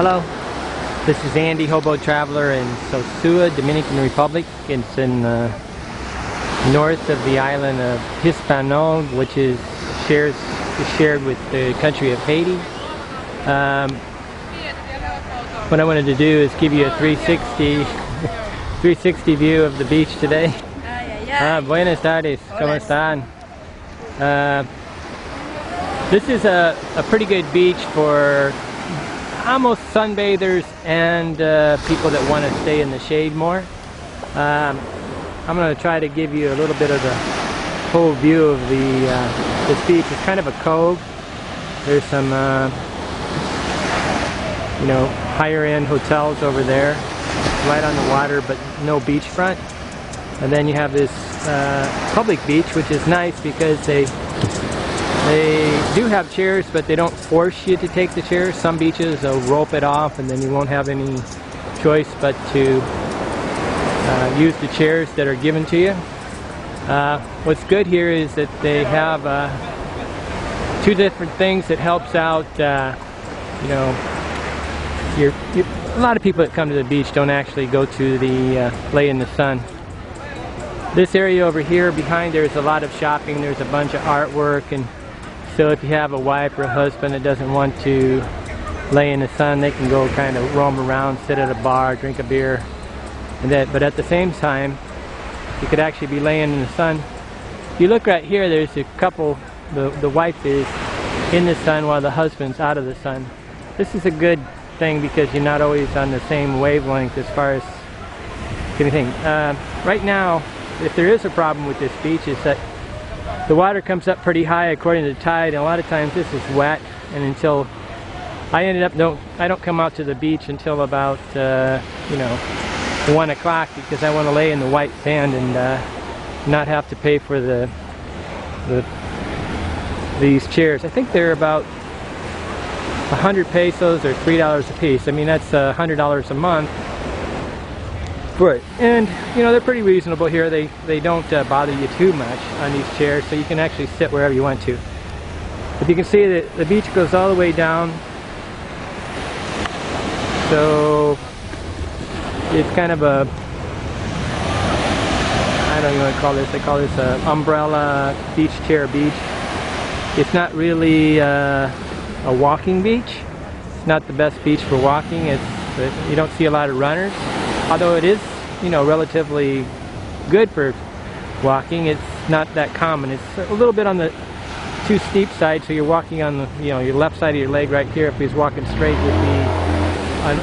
Hello, this is Andy, Hobo Traveler in Sosua, Dominican Republic. It's in north of the island of Hispaniola, which is shared with the country of Haiti. What I wanted to do is give you a 360 view of the beach today. Buenas tardes, ¿cómo están? This is a pretty good beach for almost sunbathers and people that want to stay in the shade more. I'm going to try to give you a little bit of the whole view of this beach. It's kind of a cove. There's some you know, higher end hotels over there right on the water, but no beachfront. And then you have this public beach, which is nice because they do have chairs, but they don't force you to take the chairs. Some beaches will rope it off and then you won't have any choice but to use the chairs that are given to you. What's good here is that they have two different things that helps out, you know, a lot of people that come to the beach don't actually go to the lay in the sun. This area over here behind there is a lot of shopping. There's a bunch of artwork, and so if you have a wife or a husband that doesn't want to lay in the sun, they can go kind of roam around, sit at a bar, drink a beer, and that. But at the same time, you could actually be laying in the sun. If you look right here, there's a couple. The wife is in the sun while the husband's out of the sun. This is a good thing because you're not always on the same wavelength as far as anything. Right now, if there is a problem with this beach, is that the water comes up pretty high according to the tide, and a lot of times this is wet, and until I don't come out to the beach until about you know, 1 o'clock, because I want to lay in the white sand and not have to pay for these chairs. I think they're about 100 pesos or $3 a piece. I mean, that's $100 a month. Right. And you know, they're pretty reasonable here. They don't bother you too much on these chairs, so you can actually sit wherever you want to. But you can see that the beach goes all the way down, so it's kind of a, I don't know what to call this. They call this an umbrella beach chair beach. It's not really a walking beach. It's not the best beach for walking. You don't see a lot of runners. Although it is, you know, relatively good for walking, it's not that common. It's a little bit on the too steep side, so you're walking on the, you know, your left side of your leg right here. If he's walking straight would be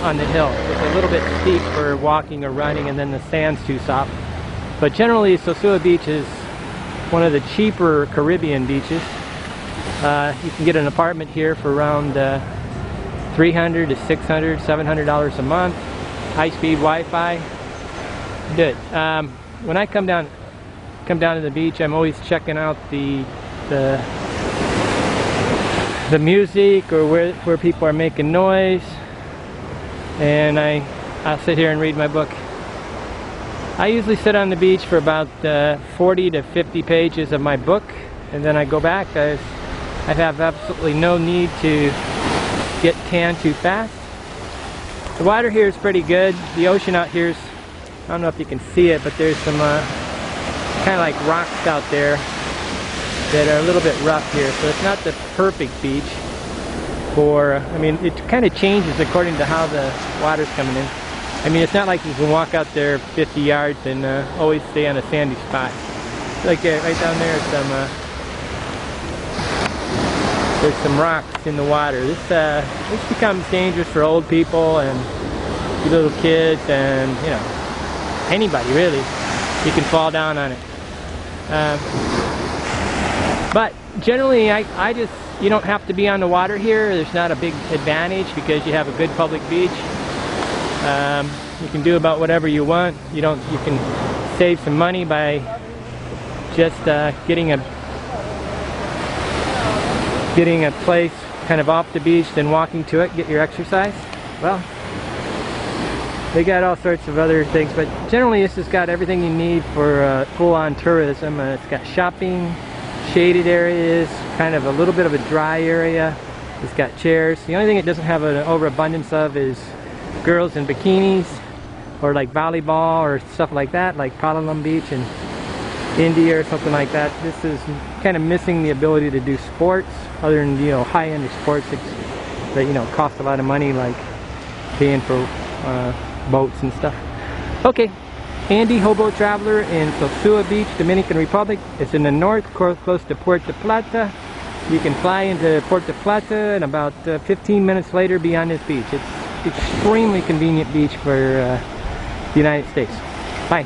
on the hill. It's a little bit steep for walking or running, and then the sand's too soft. But generally, Sosua Beach is one of the cheaper Caribbean beaches. You can get an apartment here for around $300 to $600, $700 a month. High-speed Wi-Fi. Good. When I come down to the beach, I'm always checking out the music, or where people are making noise, and I'll sit here and read my book. I usually sit on the beach for about 40 to 50 pages of my book, and then I go back. I have absolutely no need to get tan too fast. The water here is pretty good. The ocean out here is, I don't know if you can see it, but there's some kind of like rocks out there that are a little bit rough here. So it's not the perfect beach for, I mean, it kind of changes according to how the water's coming in. I mean, it's not like you can walk out there 50 yards and always stay on a sandy spot. Like right down there, there's some rocks in the water. This becomes dangerous for old people and little kids, and you know, anybody really. You can fall down on it. But generally, you don't have to be on the water here. There's not a big advantage because you have a good public beach. You can do about whatever you want. You can save some money by just getting a place kind of off the beach, then walking to it, get your exercise. Well, they got all sorts of other things, but generally this has got everything you need for full-on tourism. It's got shopping, shaded areas, kind of a little bit of a dry area. It's got chairs. The only thing it doesn't have an overabundance of is girls in bikinis, or like volleyball or stuff like that, like Palalum Beach in India or something like that. This is kind of missing the ability to do sports, other than, you know, high-end sports that, you know, cost a lot of money, like paying for boats and stuff. Okay, Andy Hobo Traveler in Sosua Beach, Dominican Republic. It's in the north, close to Puerto Plata. You can fly into Puerto Plata and about 15 minutes later be on this beach. It's extremely convenient beach for the United States. Bye.